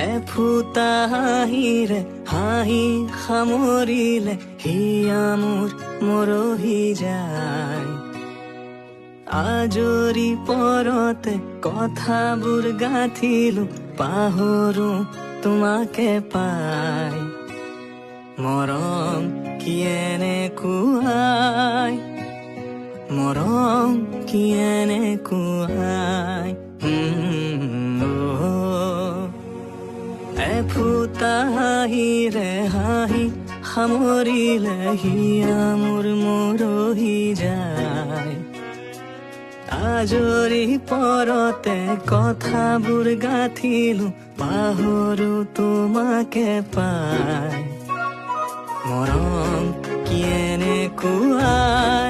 এফুটা হাঁহিৰে হাঁহি সামৰিলে হিয়া মোৰ মৰহি যায়। আজৰি পৰতে কথাবোৰ গাঁঠিলো পাহৰো তোমাকে পাই। মৰম কি এনেকুৱাই, মৰম কি এনেকুৱাই। এফুটা হাঁহিৰে হাঁহি সামৰিলে হিয়া মোৰ মৰহি যায়। আজৰি পৰতে কথাবোৰ গাঁঠিলো পাহৰো তোমাকে পাই। মৰম কি এনেকুৱাই।